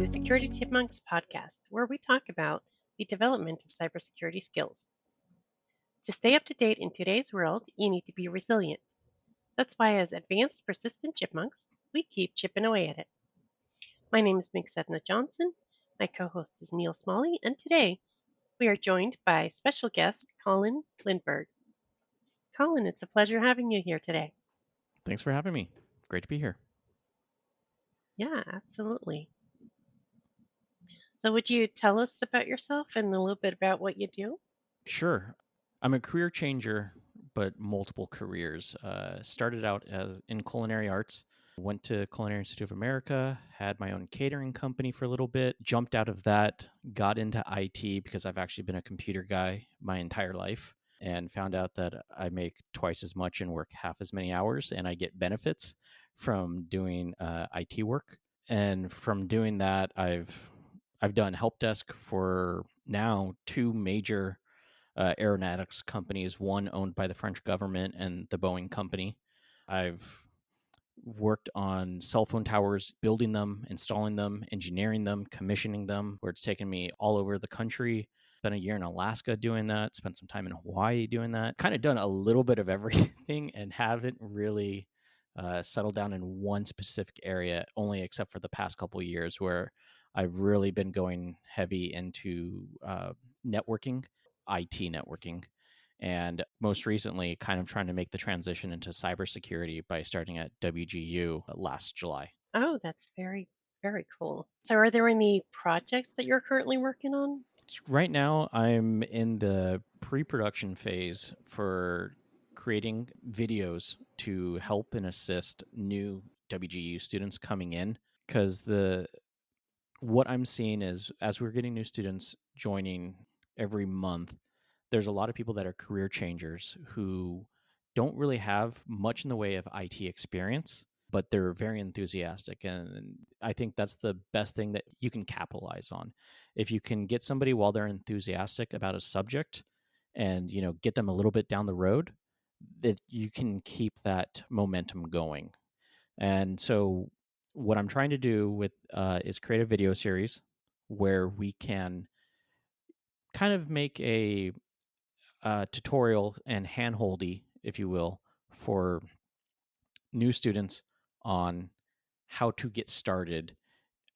the Security Chipmunks podcast, where we talk about the development of cybersecurity skills. To stay up to date in today's world, you need to be resilient. That's why, as Advanced Persistent Chipmunks, we keep chipping away at it. My name is Mig Sedna Johnson. My co host is Neil Smalley, and today we are joined by special guest Colin Lindberg. Colin, it's a pleasure having you here today. Thanks for having me. Great to be here. Yeah, absolutely. So, would you tell us about yourself and a little bit about what you do? Sure. I'm a career changer, but multiple careers. Started out as in culinary arts, went to Culinary Institute of America, had my own catering company for a little bit, jumped out of that, got into IT because I've actually been a computer guy my entire life, and found out that I make twice as much and work half as many hours, and I get benefits from doing IT work. And from doing that, I've done help desk for now two major aeronautics companies, one owned by the French government and the Boeing company. I've worked on cell phone towers, building them, installing them, engineering them, commissioning them, where it's taken me all over the country. Spent a year in Alaska doing that, spent some time in Hawaii doing that. Kind of done a little bit of everything and haven't really settled down in one specific area, only except for the past couple of years where I've really been going heavy into networking, IT networking, and most recently kind of trying to make the transition into cybersecurity by starting at WGU last July. Oh, that's very, very cool. So, are there any projects that you're currently working on? Right now, I'm in the pre-production phase for creating videos to help and assist new WGU students coming in, because the what I'm seeing is as we're getting new students joining every month, there's a lot of people that are career changers who don't really have much in the way of IT experience, but they're very enthusiastic. And I think that's the best thing that you can capitalize on. If you can get somebody while they're enthusiastic about a subject and, get them a little bit down the road, that you can keep that momentum going. And so what I'm trying to do with is create a video series where we can kind of make a tutorial and handholdy, if you will, for new students on how to get started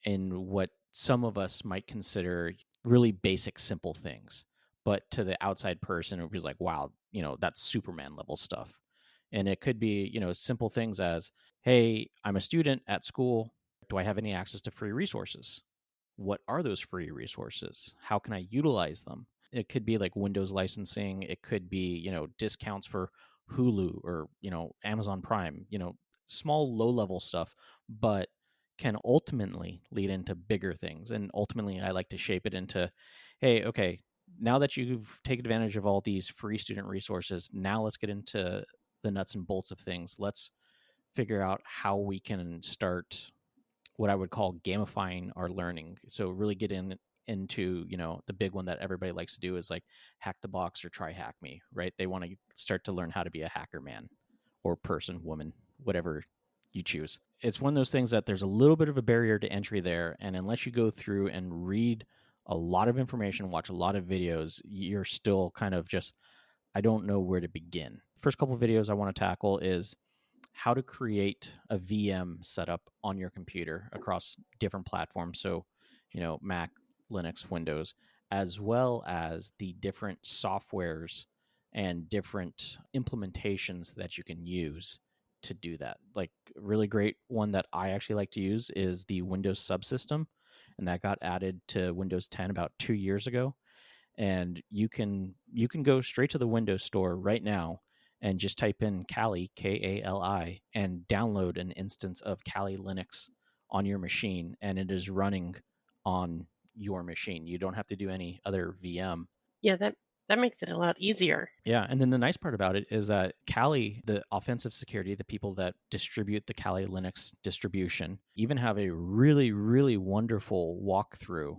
in what some of us might consider really basic, simple things. But to the outside person, it was like, wow, that's Superman level stuff. And it could be, simple things as, hey, I'm a student at school. Do I have any access to free resources? What are those free resources? How can I utilize them? It could be like Windows licensing. It could be, discounts for Hulu or, Amazon Prime, small, low level stuff, but can ultimately lead into bigger things. And ultimately, I like to shape it into, hey, okay, now that you've taken advantage of all these free student resources, now let's get into the nuts and bolts of things. Let's figure out how we can start what I would call gamifying our learning. So really get into the big one that everybody likes to do is like hack the box or try hack me, right? They want to start to learn how to be a hacker man or person, woman, whatever you choose. It's one of those things that there's a little bit of a barrier to entry there, and unless you go through and read a lot of information, watch a lot of videos, you're still kind of just, I don't know where to begin. First couple of videos I want to tackle is how to create a VM setup on your computer across different platforms. So, Mac, Linux, Windows, as well as the different softwares and different implementations that you can use to do that. Like a really great one that I actually like to use is the Windows subsystem, and that got added to Windows 10 about 2 years ago. And you can go straight to the Windows Store right now and just type in Kali, Kali, and download an instance of Kali Linux on your machine, and it is running on your machine. You don't have to do any other VM. Yeah, that makes it a lot easier. Yeah, and then the nice part about it is that Kali, the offensive security, the people that distribute the Kali Linux distribution, even have a really, really wonderful walkthrough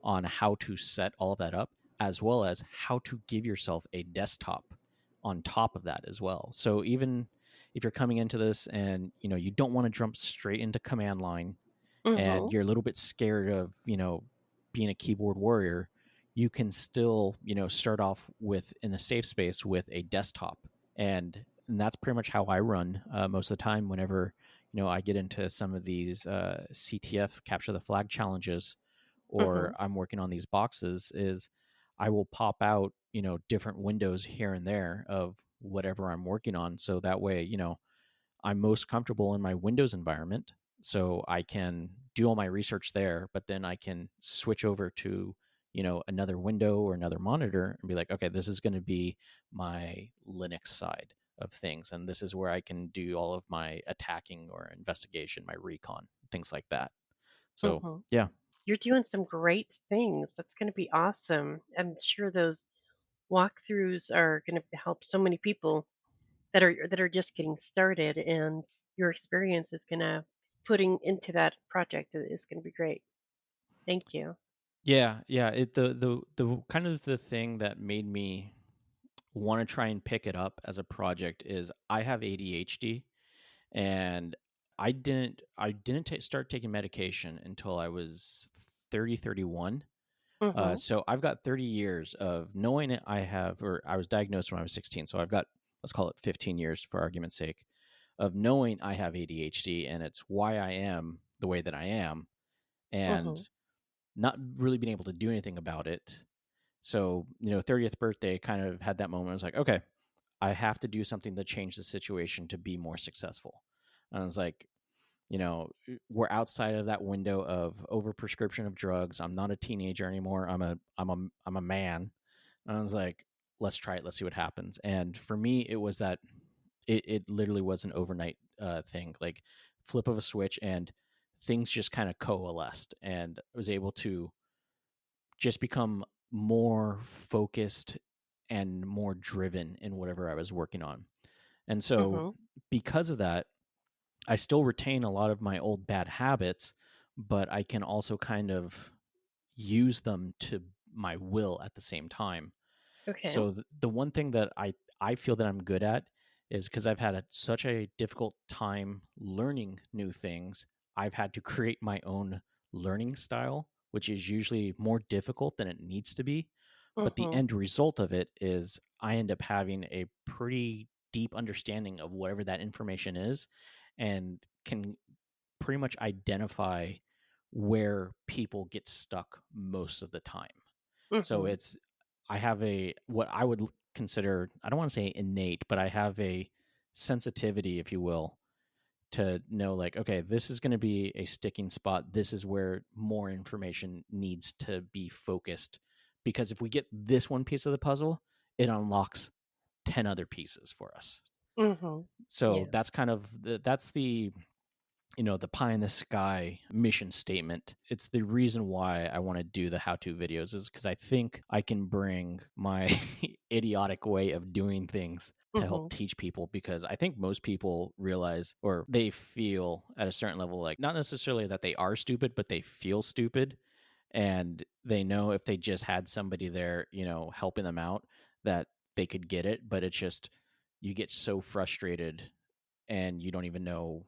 on how to set all of that up, as well as how to give yourself a desktop on top of that as well. So even if you're coming into this and you don't want to jump straight into command line, and Mm-hmm. you're a little bit scared of, being a keyboard warrior, you can still, start off with in a safe space with a desktop. And that's pretty much how I run most of the time whenever, I get into some of these CTF capture the flag challenges, Mm-hmm. or I'm working on these boxes, is I will pop out, different windows here and there of whatever I'm working on. So that way, I'm most comfortable in my Windows environment. So I can do all my research there, but then I can switch over to, another window or another monitor and be like, okay, this is going to be my Linux side of things. And this is where I can do all of my attacking or investigation, my recon, things like that. So, Mm-hmm. yeah. You're doing some great things. That's going to be awesome. I'm sure those walkthroughs are going to help so many people that are just getting started, and your experience is going to putting into that project is going to be great. Thank you. Yeah, yeah. The kind of the thing that made me want to try and pick it up as a project is I have ADHD, and I didn't start taking medication until I was 31. Mm-hmm. So I've got 30 years of knowing it. Or I was diagnosed when I was 16, so I've got, let's call it 15 years for argument's sake, of knowing I have ADHD and it's why I am the way that I am, and Mm-hmm. not really being able to do anything about it. So, 30th birthday kind of had that moment. I was like, okay, I have to do something to change the situation to be more successful. And I was like, we're outside of that window of overprescription of drugs. I'm not a teenager anymore. I'm a man. And I was like, let's try it. Let's see what happens. And for me, it was that it literally was an overnight thing, like flip of a switch, and things just kind of coalesced, and I was able to just become more focused and more driven in whatever I was working on. And so, Mm-hmm. because of that, I still retain a lot of my old bad habits, but I can also kind of use them to my will at the same time. Okay. So the one thing that I feel that I'm good at is because I've had such a difficult time learning new things, I've had to create my own learning style, which is usually more difficult than it needs to be. But the Mm-hmm. end result of it is I end up having a pretty deep understanding of whatever that information is, and can pretty much identify where people get stuck most of the time. So Mm-hmm. it's I have a what I would consider, I don't want to say innate, but I have a sensitivity, if you will, to know like, okay, this is going to be a sticking spot. This is where more information needs to be focused, because if we get this one piece of the puzzle, it unlocks 10 other pieces for us. Mm-hmm. So Yeah. that's the pie in the sky mission statement. It's the reason why I want to do the how to videos, is because I think I can bring my idiotic way of doing things to help Mm-hmm. teach people, because I think most people realize, or they feel at a certain level, like not necessarily that they are stupid, but they feel stupid. And they know if they just had somebody there, helping them out, that they could get it. But it's just, you get so frustrated and you don't even know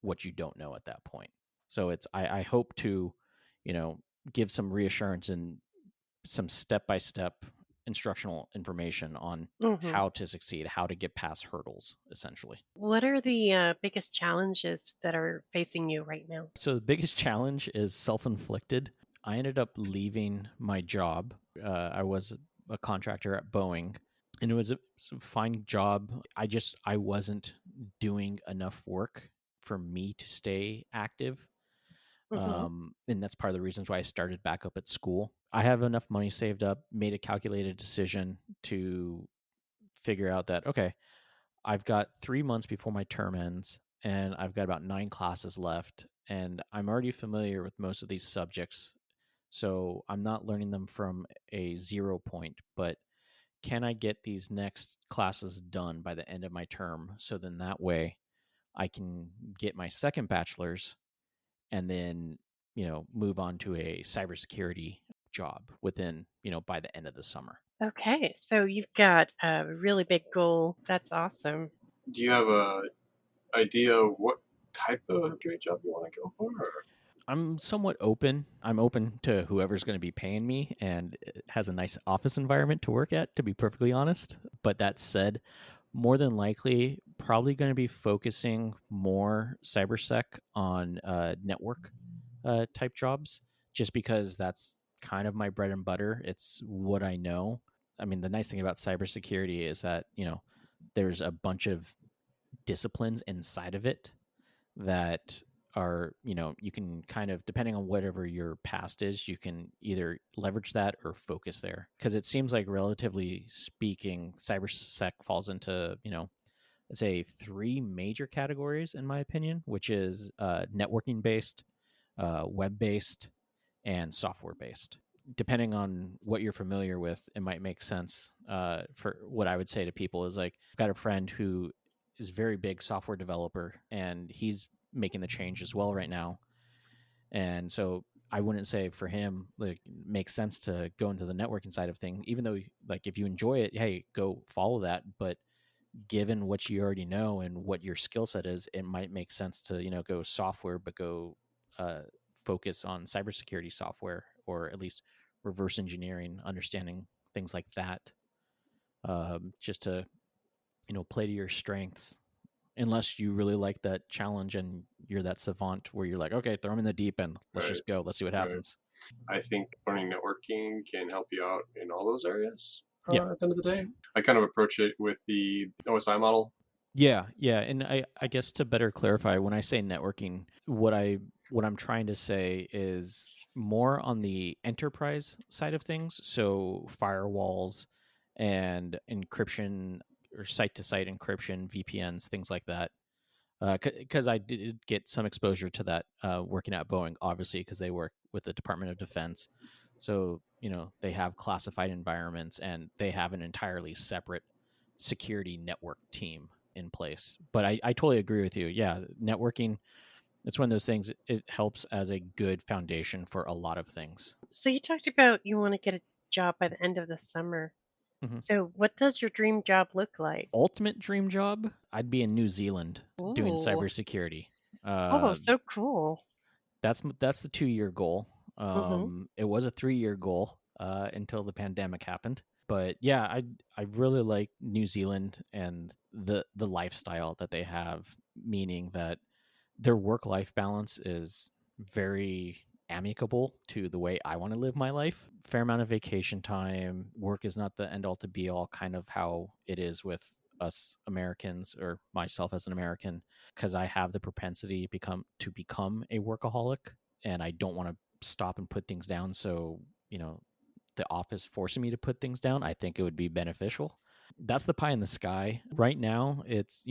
what you don't know at that point. So I hope to, you know, give some reassurance and some step by step instructional information on Mm-hmm. how to succeed, how to get past hurdles, essentially. What are the biggest challenges that are facing you right now? So the biggest challenge is self-inflicted. I ended up leaving my job. I was a contractor at Boeing, and it was a fine job. I wasn't doing enough work for me to stay active. Mm-hmm. And that's part of the reasons why I started back up at school. I have enough money saved up, made a calculated decision to figure out that, okay, I've got 3 months before my term ends, and I've got about 9 classes left, and I'm already familiar with most of these subjects. So I'm not learning them from a 0 point, but can I get these next classes done by the end of my term? So then that way I can get my second bachelor's, and then, move on to a cybersecurity job within, by the end of the summer. Okay, so you've got a really big goal. That's awesome. Do you have a idea of what type of job you want to go for? Or? I'm somewhat open. I'm open to whoever's going to be paying me and it has a nice office environment to work at, to be perfectly honest. But that said, more than likely, probably going to be focusing more cybersec on network type jobs, just because that's kind of my bread and butter. It's what I know. I mean, the nice thing about cybersecurity is that, there's a bunch of disciplines inside of it that are, you can kind of, depending on whatever your past is, you can either leverage that or focus there. Because it seems like, relatively speaking, cybersec falls into, let's say, three major categories, in my opinion, which is networking based, web based, and software based. Depending on what you're familiar with, it might make sense. For what I would say to people is, like, I've got a friend who is a very big software developer, and he's making the change as well right now. And so I wouldn't say for him, like, it makes sense to go into the networking side of thing, even though, like, if you enjoy it, hey, go follow that. But given what you already know and what your skill set is, it might make sense to, go software, but go uh, focus on cybersecurity software, or at least reverse engineering, understanding things like that, just to, play to your strengths. Unless you really like that challenge and you're that savant where you're like, okay, throw them in the deep end. Let's Right. just go. Let's see what Right. happens. I think learning networking can help you out in all those areas. Yeah. At the end of the day, I kind of approach it with the OSI model. Yeah, and I guess, to better clarify, when I say networking, what I'm trying to say is more on the enterprise side of things, so firewalls and encryption, or site-to-site encryption, VPNs, things like that. Because I did get some exposure to that working at Boeing, obviously, because they work with the Department of Defense. So, they have classified environments and they have an entirely separate security network team in place. But I totally agree with you. Yeah, networking, it's one of those things, it helps as a good foundation for a lot of things. So you talked about you want to get a job by the end of the summer. Hmm. So what does your dream job look like? Ultimate dream job, I'd be in New Zealand doing Ooh. cybersecurity. Oh, Uh, so cool. that's the 2-year goal. Mm-hmm. It was a 3-year goal until the pandemic happened. But yeah, I really like New Zealand and the lifestyle that they have, meaning that their work life balance is very amicable to the way I want to live my life. Fair amount of vacation time. Work is not the end all to be all, kind of how it is with us Americans, or myself as an American, because I have the propensity to become a workaholic, and I don't want to stop and put things down. So, the office forcing me to put things down, I think it would be beneficial. That's the pie in the sky. Right now, it's,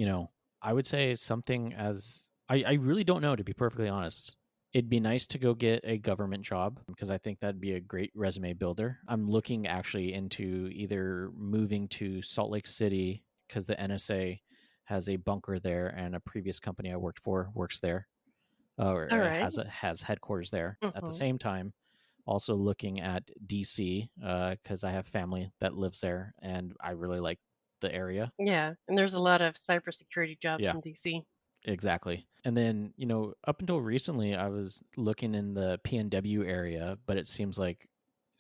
I would say something as I really don't know, to be perfectly honest. It'd be nice to go get a government job, because I think that'd be a great resume builder. I'm looking actually into either moving to Salt Lake City, because the NSA has a bunker there, and a previous company I worked for works there, or All right. has headquarters there. At the Mm-hmm. same time, also looking at DC, because I have family that lives there, and I really like the area. Yeah, and there's a lot of cybersecurity jobs Yeah, in DC. exactly. And then, up until recently, I was looking in the PNW area, but it seems like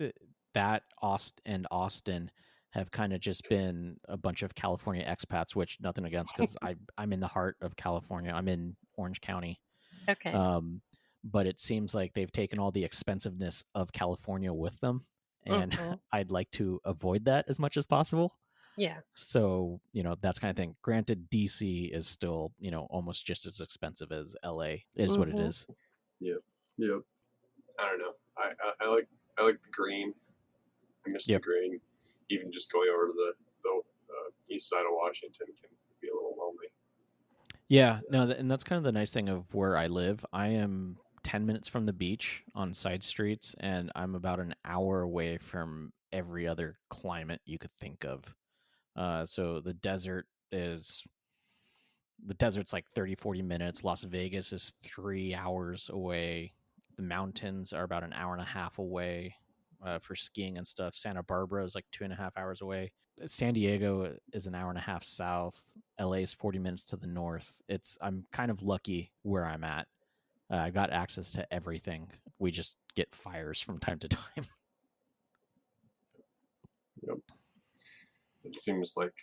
uh, that Austin have kind of just been a bunch of California expats, which, nothing against, because I'm in the heart of California. I'm in Orange County. Okay. Um, but it seems like they've taken all the expensiveness of California with them. And Mm-hmm. I'd like to avoid that as much as possible. Yeah. So, that's kind of thing. Granted, DC is still, almost just as expensive as LA. It is what it Mm-hmm. is. Yep. Yep. I don't know. I like the green. I miss the Yep. green. Even just going over to the east side of Washington can be a little lonely. Yeah. No, and that's kind of the nice thing of where I live. I am 10 minutes from the beach on side streets, and I'm about an hour away from every other climate you could think of. So the desert's like 30, 40 minutes. Las Vegas is 3 hours away. The mountains are about an hour and a half away for skiing and stuff. Santa Barbara is like 2.5 hours away. San Diego is an hour and a half south. LA is 40 minutes to the north. I'm kind of lucky where I'm at. I got access to everything. We just get fires from time to time. Yep. It seems like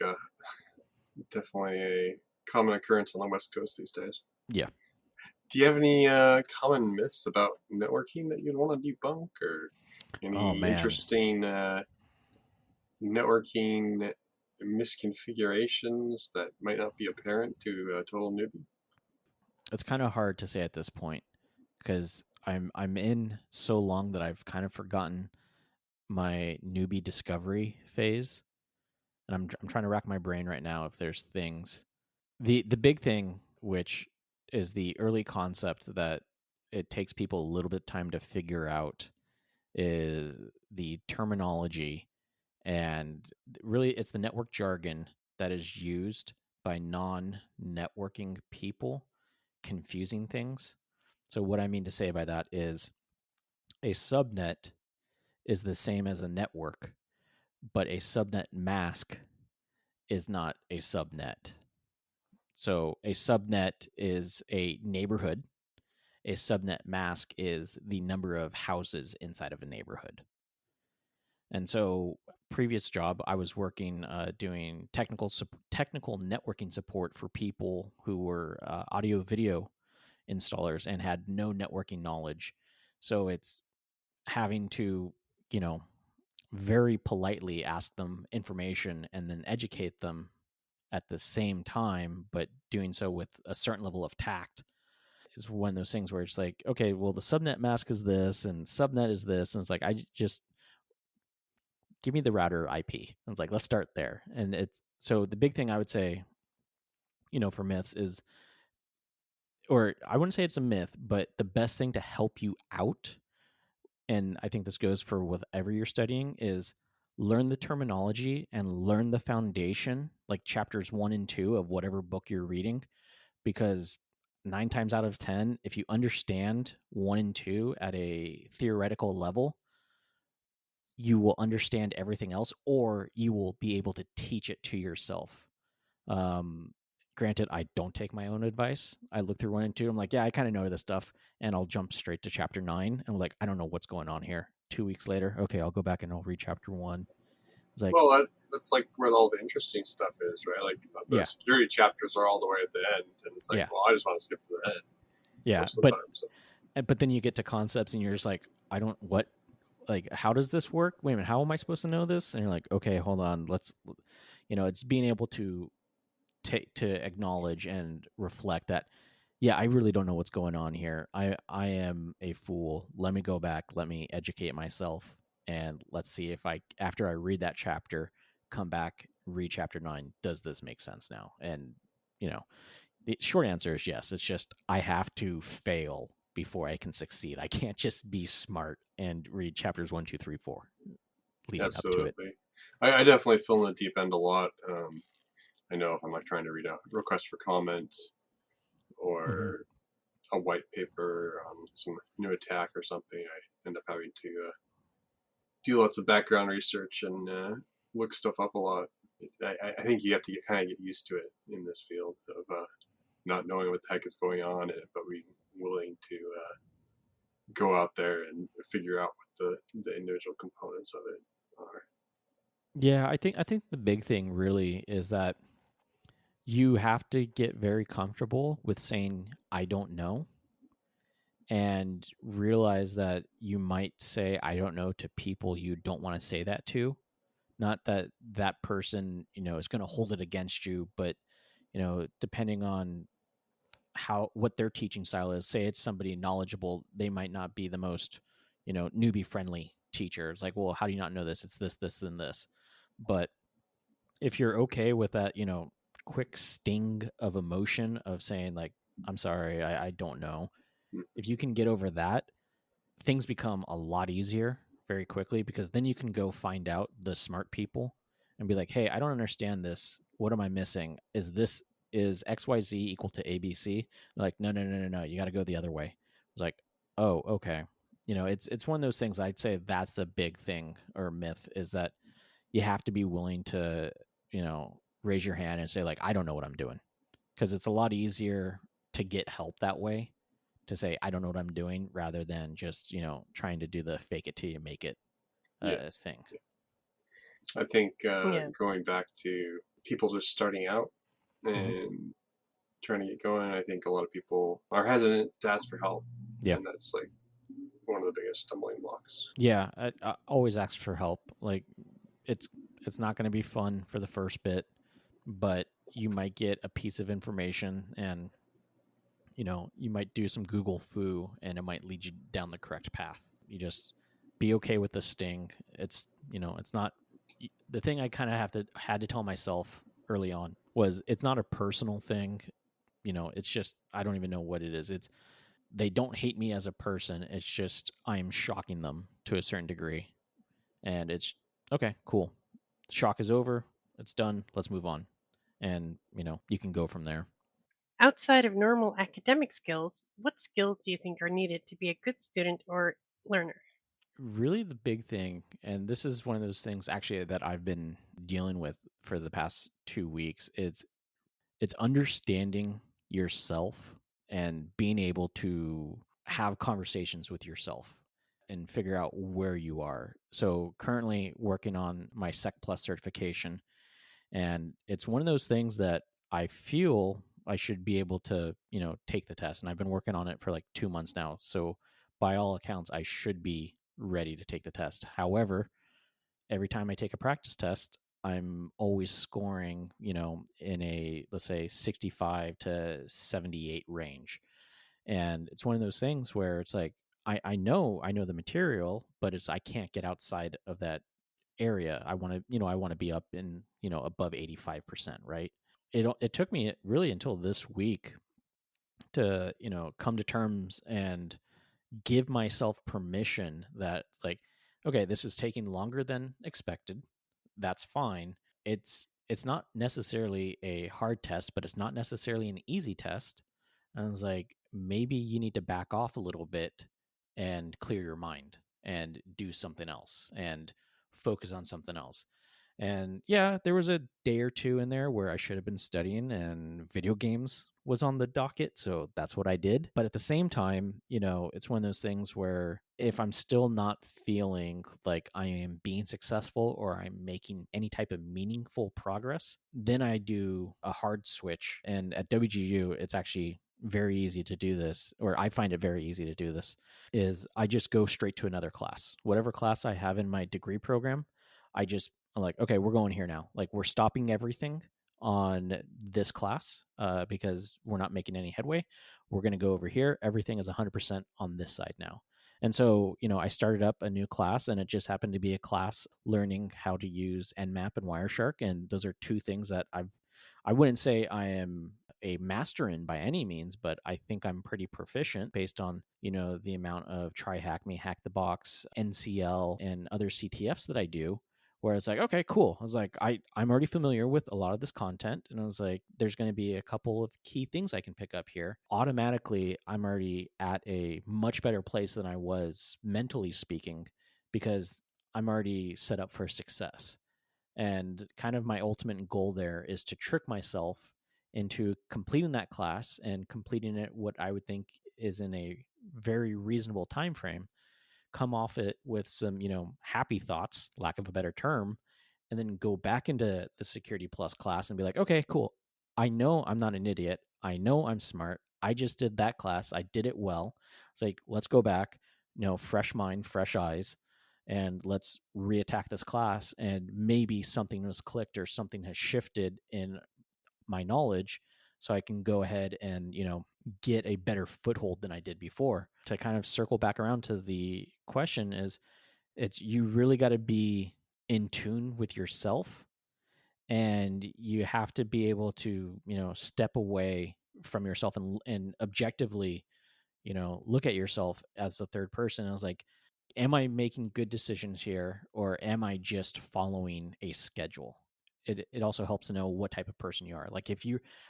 definitely a common occurrence on the West Coast these days. Yeah. Do you have any common myths about networking that you'd want to debunk, or Oh any man, interesting networking misconfigurations that might not be apparent to a total newbie? it's kind of hard to say at this point because I'm in so long that I've kind of forgotten my newbie discovery phase, and I'm trying to rack my brain right now if there's things. The big thing, which is the early concept that it takes people a little bit of time to figure out, is the terminology, and really it's the network jargon that is used by non-networking people, confusing things. So what I mean to say by that is a subnet is the same as a network, but a subnet mask is not a subnet. So a subnet is a neighborhood. A subnet mask is the number of houses inside of a neighborhood. And so, previous job, I was working doing technical networking support for people who were audio video installers and had no networking knowledge. So it's having to, you know, very politely ask them information and then educate them at the same time, but doing so with a certain level of tact. Is one of those things where it's like, okay, well, the subnet mask is this and subnet is this. And it's like, I just give me the router IP. And it's like, let's start there. And it's so the big thing I would say, for myths is, or I wouldn't say it's a myth, but the best thing to help you out, and I think this goes for whatever you're studying, is learn the terminology and learn the foundation, like chapters 1 and 2 of whatever book you're reading, because 9 times out of 10, if you understand 1 and 2 at a theoretical level, you will understand everything else, or you will be able to teach it to yourself. Um, Granted, I don't take my own advice. I look through 1 and 2. I'm like, yeah, I kind of know this stuff, and I'll jump straight to chapter 9. And I'm like, I don't know what's going on here. 2 weeks later, okay, I'll go back and I'll read chapter 1. It's like, Well, that's like where all the interesting stuff is, right? Like the yeah, security chapters are all the way at the end, and it's like, yeah, well, I just want to skip to the end yeah. most of the time. So. But then you get to concepts, and you're just like, I don't what. Like, how does this work? Wait a minute, how am I supposed to know this? And you're like, okay, hold on, let's, it's being able to acknowledge and reflect that, yeah, I really don't know what's going on here. I am a fool. Let me go back, let me educate myself, and let's see if after I read that chapter, come back, read chapter 9, does this make sense now? And the short answer is yes. It's just I have to fail before I can succeed. I can't just be smart and read chapters 1, 2, 3, 4 leading up to it. Absolutely. I definitely fill in the deep end a lot. I know if I'm like trying to read a request for comment Mm-hmm. or a white paper on some new attack or something, I end up having to do lots of background research and look stuff up a lot. I think you have to kind of get used to it in this field of not knowing what the heck is going on, but being willing to go out there and figure out what the individual components of it are. Yeah, I think the big thing really is that you have to get very comfortable with saying I don't know, and realize that you might say I don't know to people you don't want to say that to. Not that that person, is going to hold it against you, but depending on what their teaching style is, say it's somebody knowledgeable, they might not be the most, newbie friendly teacher. It's like, well, how do you not know this? It's this, and this. But if you're okay with that, quick sting of emotion of saying like, I'm sorry, I don't know. If you can get over that, things become a lot easier very quickly, because then you can go find out the smart people and be like, hey, I don't understand this. What am I missing? Is XYZ equal to ABC? They're like, no. You got to go the other way. It's like, oh, okay. It's one of those things. I'd say that's a big thing or myth, is that you have to be willing to, raise your hand and say like, I don't know what I'm doing, because it's a lot easier to get help that way to say I don't know what I'm doing rather than just trying to do the fake it till you make it Yes. thing. Yeah. I think Yeah. going back to people just starting out and Mm-hmm. trying to get going, I think a lot of people are hesitant to ask for help. Yeah. And that's like one of the biggest stumbling blocks. Yeah, I always ask for help. Like it's not going to be fun for the first bit, but you might get a piece of information and you might do some Google foo and it might lead you down the correct path. You just be okay with the sting. It's not the thing I kind of had to tell myself early on was it's not a personal thing. It's just I don't even know what it is. It's they don't hate me as a person. It's just I am shocking them to a certain degree. And it's okay, cool. The shock is over. It's done. Let's move on. And, you can go from there. Outside of normal academic skills, what skills do you think are needed to be a good student or learner? Really, the big thing, and this is one of those things actually that I've been dealing with for the past 2 weeks, it's understanding yourself and being able to have conversations with yourself and figure out where you are. So currently working on my Sec Plus certification, and it's one of those things that I feel I should be able to, take the test. And I've been working on it for like 2 months now. So by all accounts, I should be ready to take the test. However, every time I take a practice test, I'm always scoring, in a, let's say, 65 to 78 range. And it's one of those things where it's like, I know the material, but I can't get outside of that area. I want to be up in, above 85%, right? It took me really until this week to, come to terms and give myself permission that it's like, okay, this is taking longer than expected. That's fine. It's not necessarily a hard test, but it's not necessarily an easy test. And I was like, maybe you need to back off a little bit and clear your mind and do something else and focus on something else. And yeah, there was a day or two in there where I should have been studying and video games was on the docket. So that's what I did. But at the same time, it's one of those things where if I'm still not feeling like I am being successful or I'm making any type of meaningful progress, then I do a hard switch. And at WGU, it's actually very easy to do this, or I find it very easy to do this, is I just go straight to another class. Whatever class I have in my degree program, I'm like, okay, we're going here now. Like, we're stopping everything on this class because we're not making any headway. We're going to go over here. Everything is 100% on this side now. And so, I started up a new class, and it just happened to be a class learning how to use Nmap and Wireshark. And those are two things that I wouldn't say I am a master in by any means, but I think I'm pretty proficient based on, the amount of try hack me, hack the box, NCL, and other CTFs that I do, where it's like, okay, cool. I was like, I'm already familiar with a lot of this content. And I was like, there's going to be a couple of key things I can pick up here. Automatically, I'm already at a much better place than I was mentally speaking because I'm already set up for success. And kind of my ultimate goal there is to trick myself into completing that class and completing it what I would think is in a very reasonable time frame, come off it with some, happy thoughts, lack of a better term, and then go back into the Security Plus class and be like, okay, cool. I know I'm not an idiot. I know I'm smart. I just did that class. I did it well. It's like, let's go back, fresh mind, fresh eyes, and let's reattack this class. And maybe something was clicked or something has shifted in my knowledge so I can go ahead and, get a better foothold than I did before. To kind of circle back around to the question is it's you really got to be in tune with yourself, and you have to be able to, step away from yourself and objectively, look at yourself as a third person. I was like, am I making good decisions here, or am I just following a schedule? It also helps to know what type of person you are. Like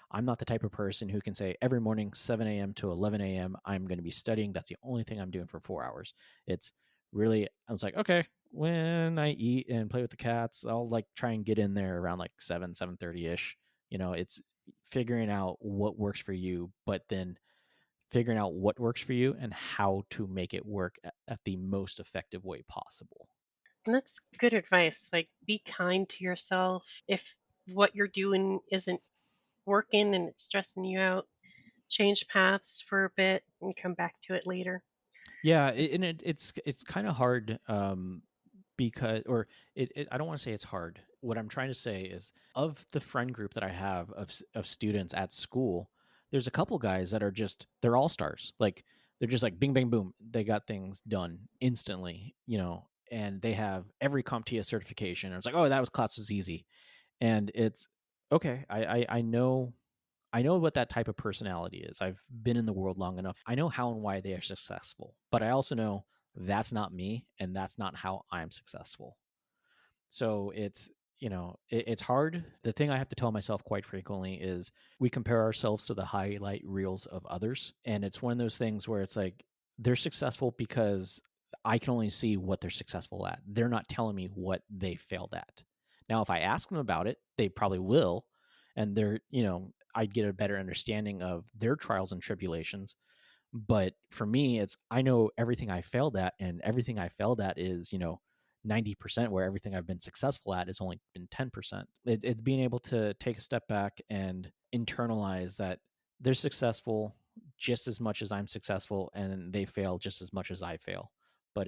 I'm not the type of person who can say every morning 7 a.m. to 11 a.m. I'm going to be studying. That's the only thing I'm doing for 4 hours. It's really, I was like, okay, when I eat and play with the cats, I'll like try and get in there around like 7:30 ish. It's figuring out what works for you, but then figuring out what works for you and how to make it work at the most effective way possible. And that's good advice. Like, be kind to yourself. If what you're doing isn't working and it's stressing you out, change paths for a bit and come back to it later. Yeah, and it's kind of hard because, or I don't want to say it's hard. What I'm trying to say is, of the friend group that I have of students at school, there's a couple guys that are just, they're all stars. Like, they're just like bing bang boom, they got things done instantly, and they have every CompTIA certification. I was like, oh, that class was easy, and it's okay. I know what that type of personality is. I've been in the world long enough. I know how and why they are successful, but I also know that's not me and that's not how I'm successful. So it's hard. The thing I have to tell myself quite frequently is we compare ourselves to the highlight reels of others. And it's one of those things where it's like, they're successful because I can only see what they're successful at. They're not telling me what they failed at. Now, if I ask them about it, they probably will. And I'd get a better understanding of their trials and tribulations. But for me, it's, I know everything I failed at, and everything I failed at is, 90%, where everything I've been successful at has only been 10%. It's being able to take a step back and internalize that they're successful just as much as I'm successful, and they fail just as much as I fail. But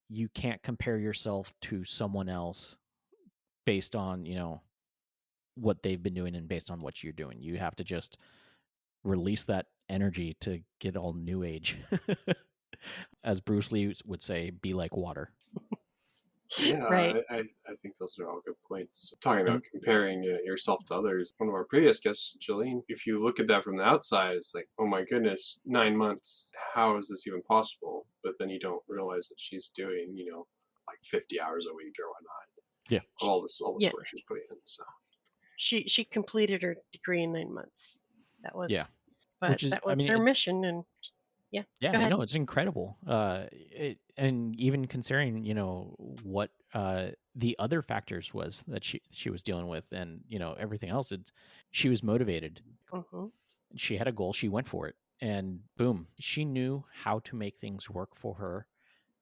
you can't compare yourself to someone else based on, what they've been doing and based on what you're doing. You have to just release that energy to get all new age. As Bruce Lee would say, be like water. Yeah, Right. I think those are all good points. Talking about And comparing yourself to others, one of our previous guests, Jolene, if you look at that from the outside, it's like, oh my goodness, 9 months, how is this even possible? But then you don't realize that she's doing, like 50 hours a week or whatnot. yeah, All this Yeah. work she's putting in. So She completed her degree in 9 months. That yeah, was, but which is, that was her mission. And yeah, yeah, go ahead. no, it's incredible. And even considering, what the other factors was that she was dealing with, and everything else, she was motivated. Mm-hmm. She had a goal. She went for it, and boom, she knew how to make things work for her,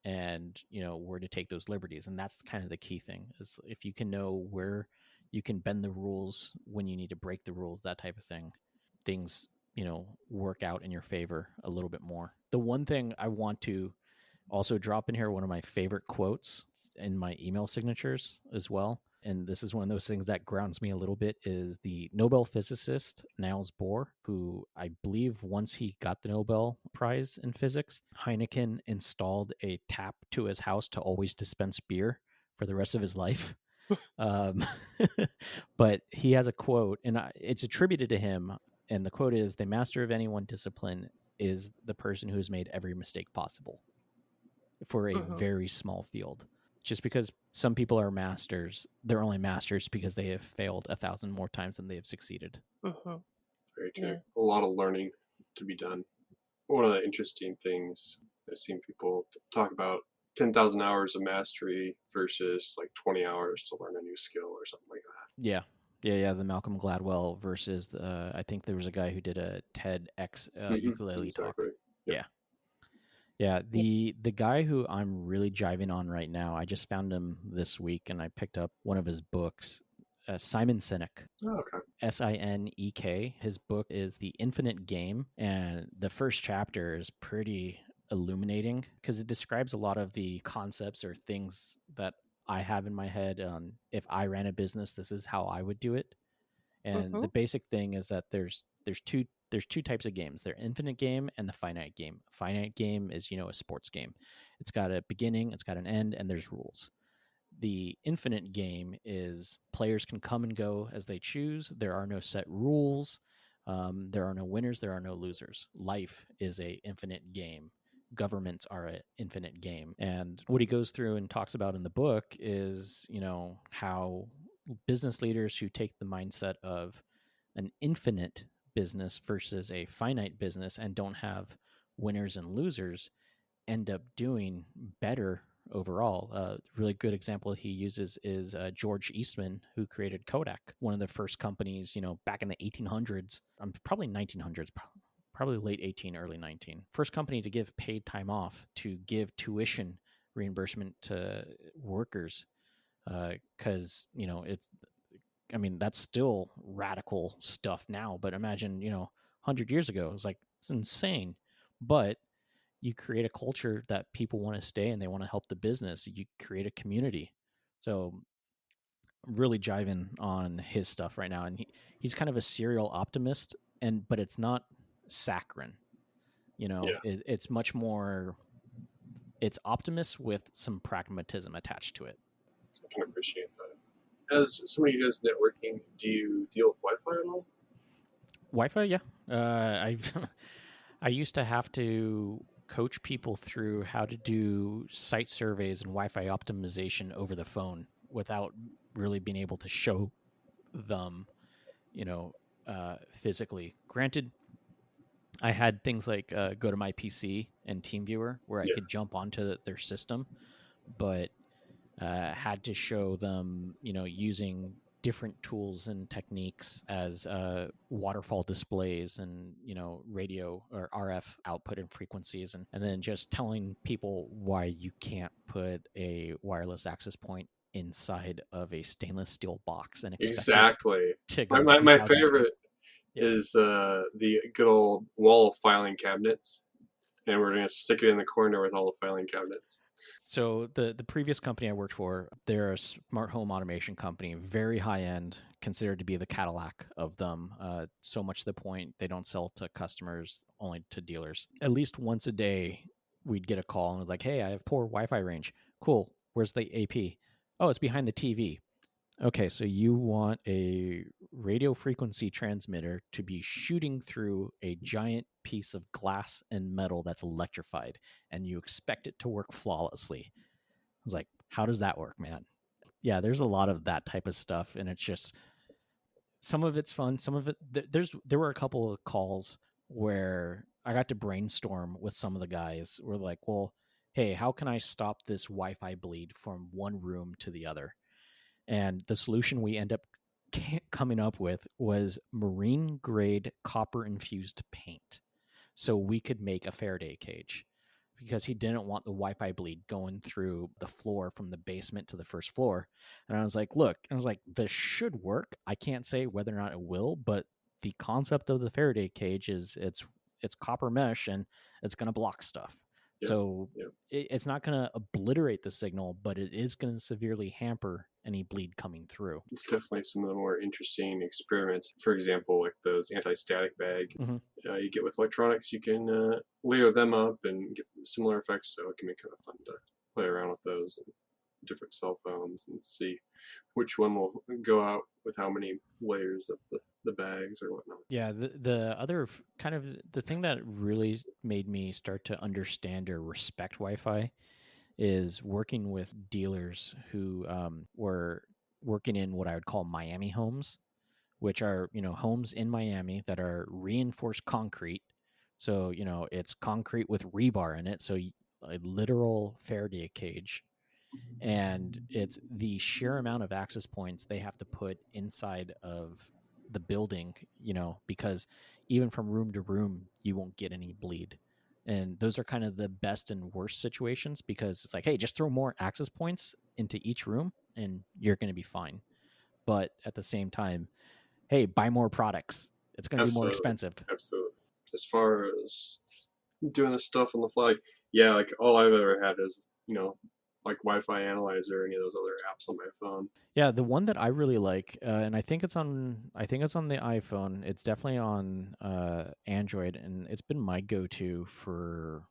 and where to take those liberties. And that's kind of the key thing, is if you can know where you can bend the rules when you need to break the rules, that type of thing, things work out in your favor a little bit more. The one thing I want to also drop in here, one of my favorite quotes in my email signatures as well, and this is one of those things that grounds me a little bit, is the Nobel physicist Niels Bohr, who I believe once he got the Nobel Prize in physics, Heineken installed a tap to his house to always dispense beer for the rest of his life. Um, but he has a quote, and it's attributed to him. And the quote is, "The master of any one discipline is the person who has made every mistake possible for a Mm-hmm. very small field." Just because some people are masters, they're only masters because they have failed 1,000 more times than they have succeeded. Mm-hmm. very true. Yeah. A lot of learning to be done. One of the interesting things I've seen people talk about 10,000 hours of mastery versus like 20 hours to learn a new skill or something like that. Yeah. The Malcolm Gladwell versus I think there was a guy who did a TEDx ukulele talk. Exactly. Yeah. Yeah, the guy who I'm really jiving on right now, I just found him this week, and I picked up one of his books. Simon Sinek, Oh, okay. Sinek. His book is The Infinite Game, and the first chapter is pretty illuminating because it describes a lot of the concepts or things that I have in my head. If I ran a business, this is how I would do it. And Mm-hmm. the basic thing is that there's two types of games: the infinite game and the finite game. Finite game is a sports game. It's got a beginning, it's got an end, and there's rules. The infinite game is players can come and go as they choose. There are no set rules. There are no winners. There are no losers. Life is a infinite game. Governments are an infinite game. And what he goes through and talks about in the book is, how business leaders who take the mindset of an infinite business versus a finite business and don't have winners and losers end up doing better overall. A really good example he uses is George Eastman, who created Kodak, one of the first companies, back in the 1800s, probably 1900s, probably late 18, early 19. First company to give paid time off to give tuition reimbursement to workers, because that's still radical stuff now. But imagine 100 years ago, it was like, it's insane. But you create a culture that people want to stay and they want to help the business. You create a community. So really jiving on his stuff right now, and he's kind of a serial optimist, but it's not saccharine. Yeah, It's much more. It's optimist with some pragmatism attached to it. I can appreciate that. As somebody who does networking, do you deal with Wi-Fi at all? Wi-Fi, yeah. I I used to have to coach people through how to do site surveys and Wi-Fi optimization over the phone without really being able to show them, physically. Granted, I had things like go to my PC and TeamViewer where I Yeah, could jump onto their system, but had to show them, using different tools and techniques as waterfall displays and, radio or RF output and frequencies, and then just telling people why you can't put a wireless access point inside of a stainless steel box and expect it exactly. to My, go my, my 3,000 feet. favorite Yeah. is the good old wall filing cabinets, and we're gonna stick it in the corner with all the filing cabinets. So the previous company I worked for, they're a smart home automation company, very high end, considered to be the Cadillac of them. So much to the point they don't sell to customers, only to dealers. At least once a day, we'd get a call and it was like, "Hey, I have poor Wi-Fi range. Cool. Where's the AP? Oh, it's behind the TV. Okay, so you want a radio frequency transmitter to be shooting through a giant piece of glass and metal that's electrified, and you expect it to work flawlessly." I was like, how does that work, man? Yeah, there's a lot of that type of stuff, and it's just, some of it's fun, some of it. There were a couple of calls where I got to brainstorm with some of the guys. We're like, well, hey, how can I stop this Wi-Fi bleed from one room to the other? And the solution we end up coming up with was marine grade copper infused paint. So we could make a Faraday cage, because he didn't want the Wi-Fi bleed going through the floor from the basement to the first floor. And I was like, look, this should work. I can't say whether or not it will, but the concept of the Faraday cage is it's copper mesh and it's going to block stuff. Yeah, So yeah. it's not going to obliterate the signal, but it is going to severely hamper any bleed coming through. It's definitely some of the more interesting experiments. For example, like those anti-static bag you get with electronics, you can layer them up and get similar effects. So it can be kind of fun to play around with those and different cell phones and see which one will go out with how many layers of the bags or whatnot. Yeah, the other kind of the thing that really made me start to understand or respect Wi-Fi is working with dealers who were working in what I would call Miami homes, which are, homes in Miami that are reinforced concrete. So, it's concrete with rebar in it. So a literal Faraday cage. And it's the sheer amount of access points they have to put inside of the building, because even from room to room, you won't get any bleed. And those are kind of the best and worst situations, because it's like, hey, just throw more access points into each room and you're going to be fine. But at the same time, hey, buy more products. It's going to be more Absolutely, expensive. absolutely. As far as doing this stuff on the fly, yeah, like all I've ever had is like Wi-Fi Analyzer or any of those other apps on my phone. Yeah, the one that I really like, and I think it's on the iPhone. It's definitely on Android, and it's been my go-to for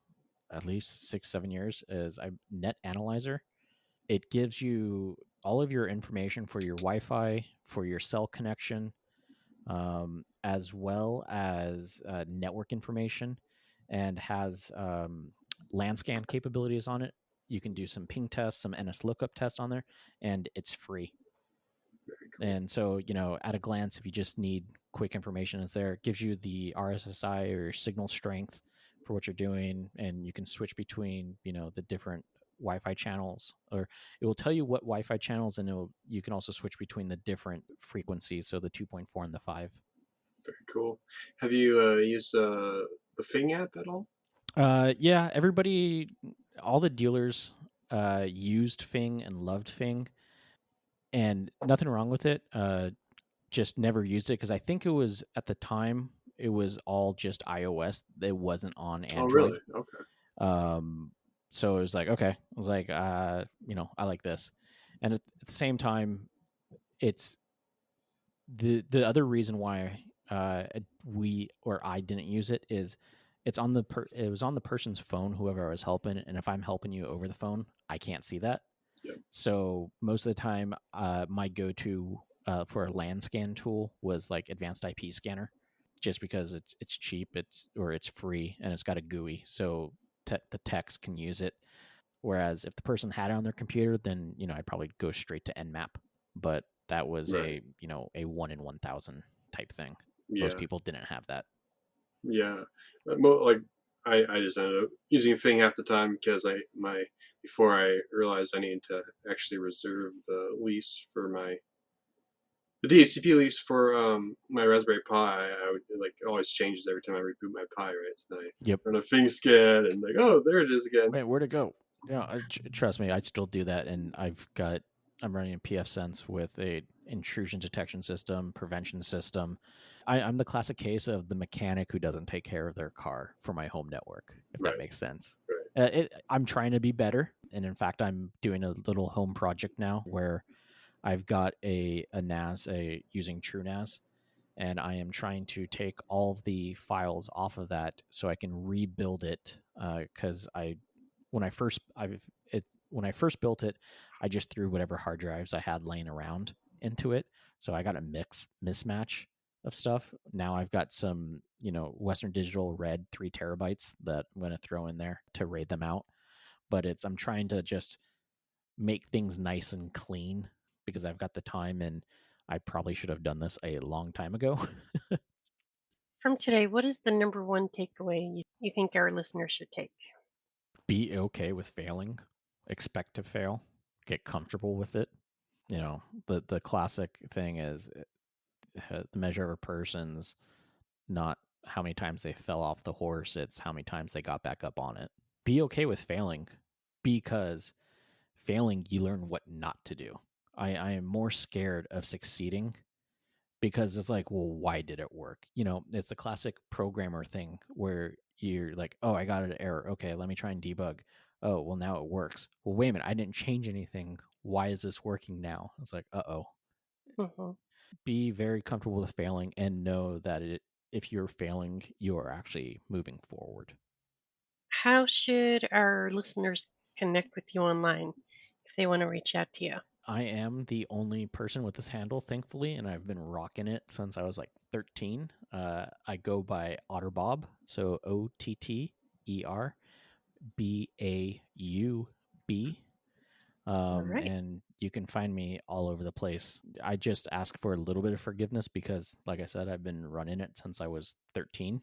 at least 6-7 years. Is Net Analyzer. It gives you all of your information for your Wi-Fi, for your cell connection, as well as network information, and has LAN scan capabilities on it. You can do some ping tests, some NS lookup tests on there, and it's free. Very cool. And so, at a glance, if you just need quick information, it's there. It gives you the RSSI or signal strength for what you're doing, and you can switch between, the different Wi-Fi channels, or it will tell you what Wi-Fi channels, and you can also switch between the different frequencies, so the 2.4 and the 5. Very cool. Have you used the Fing app at all? Yeah, everybody, all the dealers used Fing and loved Fing, and nothing wrong with it. Just never used it because I think it was at the time it was all just iOS. It wasn't on Oh, Android. really? Okay. So it was like, okay, I was like, I like this, and at the same time, it's the other reason why we or I didn't use it is it's on it was on the person's phone, whoever I was helping, and if I'm helping you over the phone, I can't see that. Yep. So most of the time, my go-to for a LAN scan tool was like Advanced IP Scanner, just because it's cheap, it's free, and it's got a GUI, so the techs can use it. Whereas if the person had it on their computer, then I'd probably go straight to Nmap. But that was Right. a 1 in 1,000 type thing. Most Yeah. people didn't have that. Yeah. Like I just ended up using Fing half the time because before I realized I needed to actually reserve the lease for the DHCP lease for my Raspberry Pi. I would like it always changes every time I reboot my Pi, right? So then I Yep. run a Fing scan and like, oh, there it is again. Wait, where'd it go? Yeah, trust me, I still do that, and I'm running a pfSense with a intrusion detection system, prevention system. I'm the classic case of the mechanic who doesn't take care of their car for my home network, if Right. that makes sense. Right. I'm trying to be better, and in fact, I'm doing a little home project now where I've got a NAS, using TrueNAS, and I am trying to take all of the files off of that so I can rebuild it. Because when I first when I first built it, I just threw whatever hard drives I had laying around into it, so I got a mismatch of stuff. Now I've got some Western Digital red 3 terabytes that I'm going to throw in there to raid them out. But I'm trying to just make things nice and clean because I've got the time, and I probably should have done this a long time ago. From today, what is the number one takeaway you think our listeners should take? Be okay with failing. Expect to fail. Get comfortable with it. The classic thing is the measure of a person's not how many times they fell off the horse, it's how many times they got back up on it. Be okay with failing, because failing, you learn what not to do. I am more scared of succeeding because it's like, well, why did it work? It's a classic programmer thing where you're like, oh, I got an error. Okay, let me try and debug. Oh, well, now it works. Well, wait a minute, I didn't change anything. Why is this working now? It's like, uh-oh. Mm-hmm. Be very comfortable with failing and know that if you're failing, you are actually moving forward. How should our listeners connect with you online if they want to reach out to you? I am the only person with this handle, thankfully, and I've been rocking it since I was like 13. I go by OtterBob, so OtterBaub. All right. And you can find me all over the place. I just ask for a little bit of forgiveness because, like I said, I've been running it since I was 13.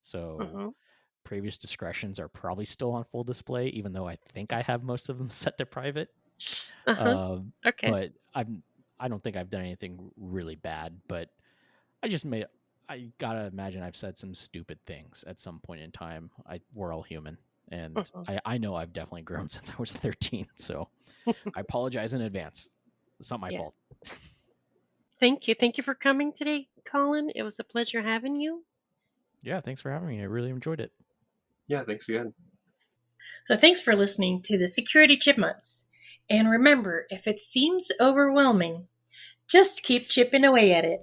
So Mm-hmm. previous discretions are probably still on full display, even though I think I have most of them set to private. Uh-huh. Uh, Okay. but I don't think I've done anything really bad. But I gotta imagine I've said some stupid things at some point in time. We're all human, and Mm-hmm. I know I've definitely grown since I was 13. So I apologize in advance. It's not my Yeah. fault. Thank you. Thank you for coming today, Colin. It was a pleasure having you. Yeah, thanks for having me. I really enjoyed it. Yeah, thanks again. So thanks for listening to the Security Chipmunks. And remember, if it seems overwhelming, just keep chipping away at it.